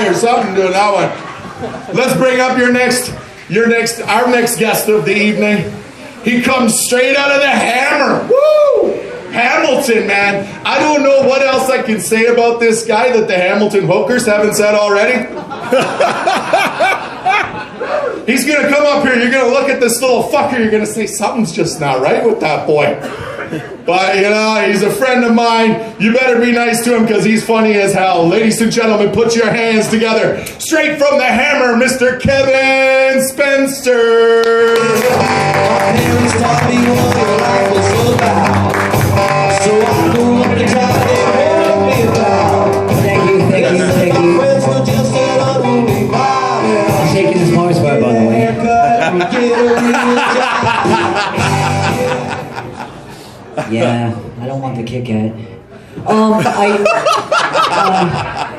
or something doing that one. Let's bring up our next guest of the evening. He comes straight out of the Hammer. Woo! Hamilton, man. I don't know what else I can say about this guy that the Hamilton hookers haven't said already. He's gonna come up here, you're gonna look at this little fucker, you're gonna say something's just not right with that boy. But you know, he's a friend of mine. You better be nice to him because he's funny as hell. Ladies and gentlemen, put your hands together. Straight from the Hammer, Mr. Kevin Spencer. My parents taught me what life was about. So I know what the time they warned me about. Thank you. I'm taking this Mars bar, by the way. Yeah, I don't want the Kit Kat.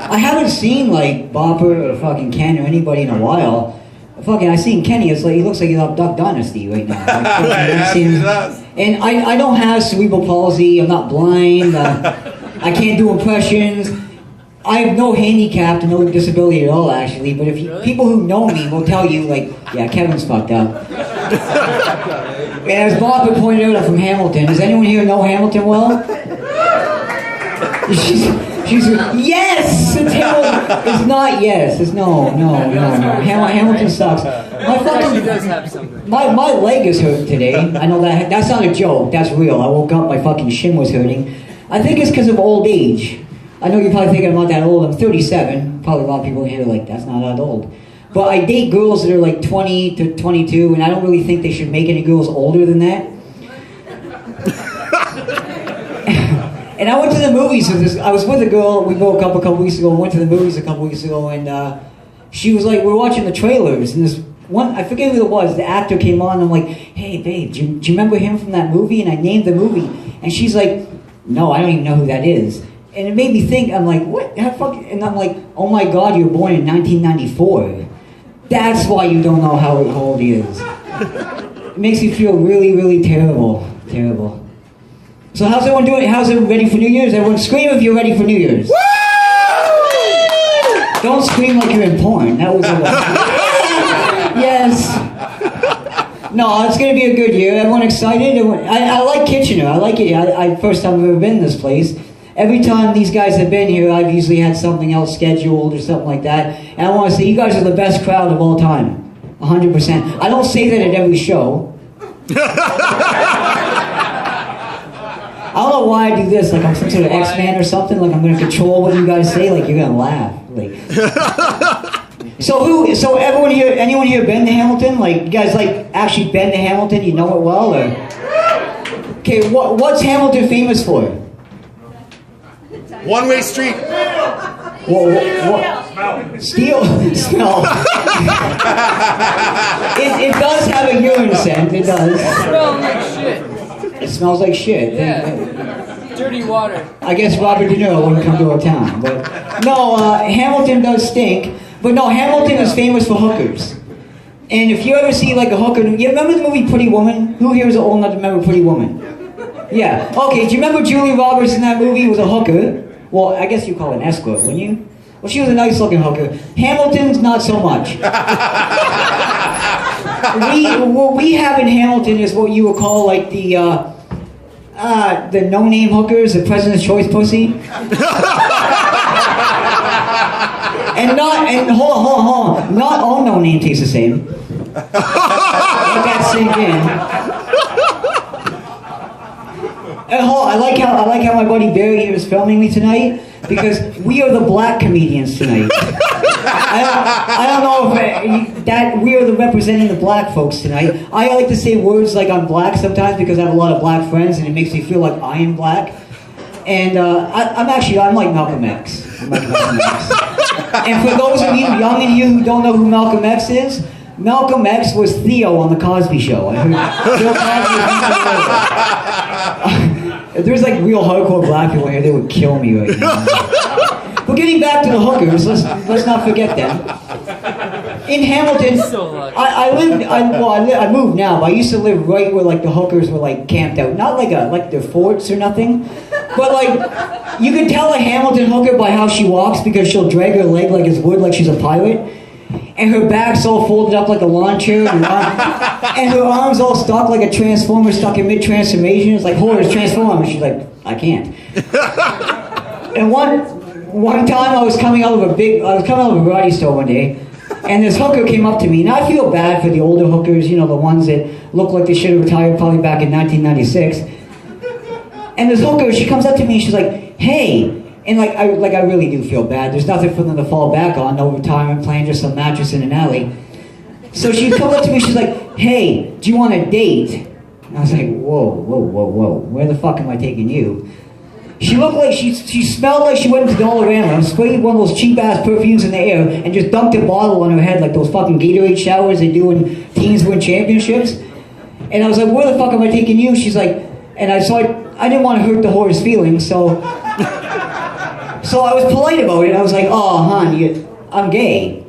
I haven't seen like Bopper or fucking Ken or anybody in a while. I seen Kenny. It's like he looks like he's on Duck Dynasty right now. And I don't have cerebral palsy. I'm not blind. I can't do impressions. I have no handicap, no disability at all, actually. But people who know me will tell you, like, yeah, Kevin's fucked up. And as Bob pointed out, I'm from Hamilton. Does anyone here know Hamilton well? She's yes! It's Hamilton. It's not yes. It's no. Hamilton sucks. My leg is hurt today. I know that's not a joke. That's real. I woke up, my fucking shin was hurting. I think it's because of old age. I know you're probably thinking I'm not that old. I'm 37. Probably a lot of people here are like, that's not that old. But I date girls that are like 20 to 22, and I don't really think they should make any girls older than that. And I went to the movies with this. I was with a girl. We broke up a couple weeks ago. Went to the movies a couple weeks ago, and she was like, "We're watching the trailers." And this one, I forget who it was. The actor came on. And I'm like, "Hey, babe, do you remember him from that movie?" And I named the movie, and she's like, "No, I don't even know who that is." And it made me think. I'm like, "What? How fuck?" And I'm like, "Oh my God, you were born in 1994. That's why you don't know how old he is." It makes me feel really, really terrible. So how's everyone doing? How's everyone ready for New Year's? Everyone scream if you're ready for New Year's. Woo! Don't scream like you're in porn. That was a yes. No, it's gonna be a good year. Everyone excited? I like Kitchener. I like it. First time I've ever been in this place. Every time these guys have been here, I've usually had something else scheduled or something like that. And I want to say, you guys are the best crowd of all time. 100%. I don't say that at every show. I don't know why I do this, like I'm some sort of X-Man or something, like I'm going to control what you guys say, like you're going to laugh. Like. So everyone here, anyone here been to Hamilton? Like, you guys like actually been to Hamilton, you know it well? Or? Okay, what's Hamilton famous for? One-way street. Steel. Smell. It does have a urine scent, it does. Smells like shit. It smells like shit. Yeah. Dirty water. I guess Robert De Niro wouldn't come to our town. But no, Hamilton does stink. But no, Hamilton is famous for hookers. And if you ever see like a hooker, you remember the movie Pretty Woman? Who here is old enough to remember Pretty Woman? Yeah. Okay, do you remember Julia Roberts in that movie was a hooker? Well, I guess you call it an escort, wouldn't you? Well, she was a nice looking hooker. Hamilton's not so much. What we have in Hamilton is what you would call like the no-name hookers, the President's Choice pussy. and hold on. Not all no-name tastes the same. Let that sink in. And I like how my buddy Barry here is filming me tonight because we are the black comedians tonight. I don't know if that we are representing the black folks tonight. I like to say words like I'm black sometimes because I have a lot of black friends and it makes me feel like I am black. And I'm like Malcolm X. I'm like Malcolm X. And for those of you young in here who don't know who Malcolm X is, Malcolm X was Theo on the Cosby Show. I heard Bill Cosby. If there's like real hardcore black people here, they would kill me right now. But getting back to the hookers, let's not forget them. in Hamilton, So lucky. I moved now, but I used to live right where like the hookers were like camped out. Not like their forts or nothing, but like you can tell a Hamilton hooker by how she walks because she'll drag her leg like it's wood, like she's a pirate, and her back's all folded up like a lawn chair, and her arms all stuck like a transformer stuck in mid-transformation. It's like, Horace, transform. And she's like, I can't. And one time I was coming out of a variety store one day, and this hooker came up to me, and I feel bad for the older hookers, you know, the ones that look like they should have retired probably back in 1996. And this hooker, she comes up to me and she's like, hey, and I really do feel bad. There's nothing for them to fall back on, no retirement plan, just some mattress in an alley. So she comes up to me, she's like, hey, do you want a date? And I was like, whoa, where the fuck am I taking you? She looked like she smelled like she went into Dollarama and sprayed one of those cheap ass perfumes in the air and just dumped a bottle on her head like those fucking Gatorade showers they do when teams win championships. And I was like, where the fuck am I taking you? She's like, and I didn't want to hurt the whore's feelings, so I was polite about it. I was like, oh, hon, I'm gay.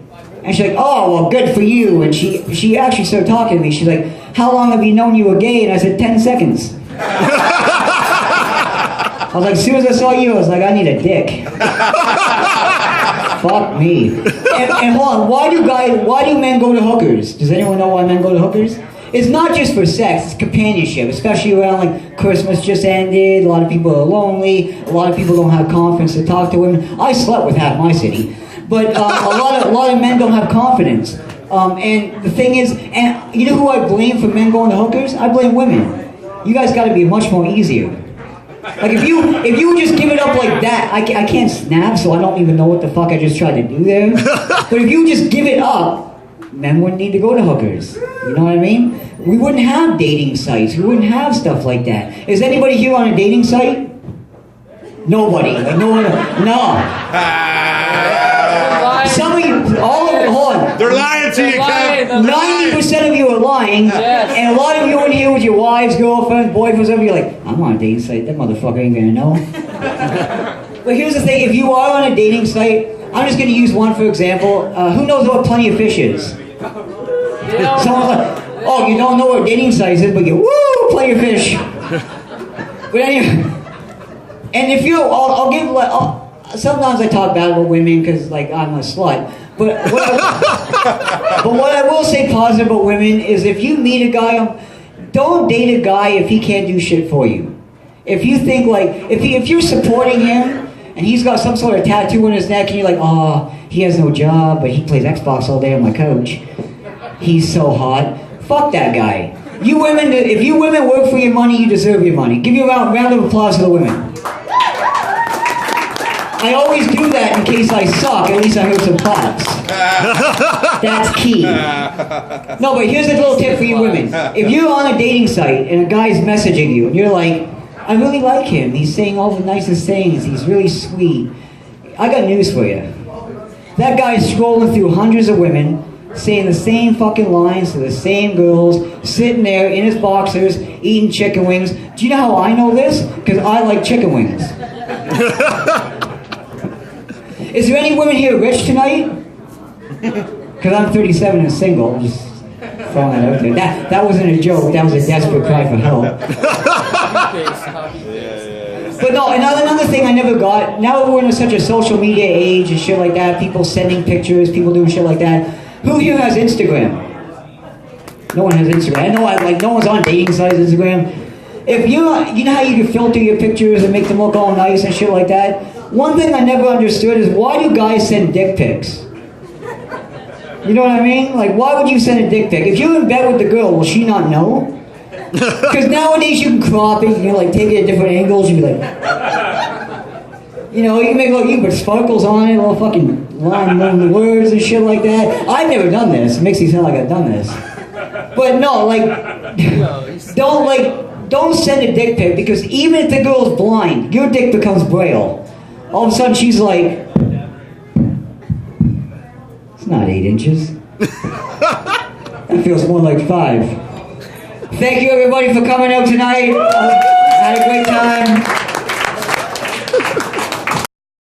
And she's like, oh, well, good for you. And she actually started talking to me. She's like, how long have you known you were gay? And I said, 10 seconds. I was like, as soon as I saw you, I was like, I need a dick. Fuck me. And hold on, why do men go to hookers? Does anyone know why men go to hookers? It's not just for sex, it's companionship, especially around like Christmas just ended, a lot of people are lonely, a lot of people don't have confidence to talk to women. I slept with half my city. But a lot of men don't have confidence. And the thing is, and you know who I blame for men going to hookers? I blame women. You guys gotta be much more easier. Like if you just give it up like that, I can't snap, so I don't even know what the fuck I just tried to do there. But if you just give it up, men wouldn't need to go to hookers. You know what I mean? We wouldn't have dating sites. We wouldn't have stuff like that. Is anybody here on a dating site? Nobody. Like no one. No. Some of you, hold on. They're lying to you, Kev. 90% of you are lying, yes. And a lot of you are in here with your wives, girlfriends, boyfriends, whatever. You're like, I'm on a dating site. That motherfucker ain't gonna know. But here's the thing: if you are on a dating site, I'm just gonna use one for example. Who knows what Plenty of Fish is? Someone's like, oh, you don't know what dating site is, but you Plenty of Fish. But anyway, and if you, I'll give like. Sometimes I talk bad about women because, like, I'm a slut. But what I will say positive about women is if you meet a guy, don't date a guy if he can't do shit for you. If you think, like, if you're supporting him and he's got some sort of tattoo on his neck and you're like, oh, he has no job, but he plays Xbox all day on my couch. He's so hot. Fuck that guy. You women, if you women work for your money, you deserve your money. Give you a round of applause for the women. I always do that in case I suck. At least I heard some claps. That's key. No, but here's a little tip for you women. If you're on a dating site and a guy's messaging you and you're like, I really like him. He's saying all the nicest things. He's really sweet. I got news for you. That guy's scrolling through hundreds of women, saying the same fucking lines to the same girls, sitting there in his boxers, eating chicken wings. Do you know how I know this? Because I like chicken wings. Is there any women here rich tonight? Because I'm 37 and single. Just throwing that out there. That wasn't a joke. That was a desperate cry for help. But no, another thing I never got. Now that we're in such a social media age and shit like that, people sending pictures, people doing shit like that. Who here has Instagram? No one has Instagram. I know, no one's on dating sites, Instagram. If you know how you can filter your pictures and make them look all nice and shit like that? One thing I never understood is why do guys send dick pics? You know what I mean? Like, why would you send a dick pic? If you're in bed with the girl, will she not know? Because nowadays you can crop it, you can like take it at different angles, you can be like, you know, you can make like, you can put sparkles on it, little fucking line the words and shit like that. I've never done this. It makes me sound like I've done this. But no, like, don't send a dick pic because even if the girl's blind, your dick becomes braille. All of a sudden she's like, it's not 8 inches. That feels more like 5. Thank you everybody for coming out tonight. I had a great time.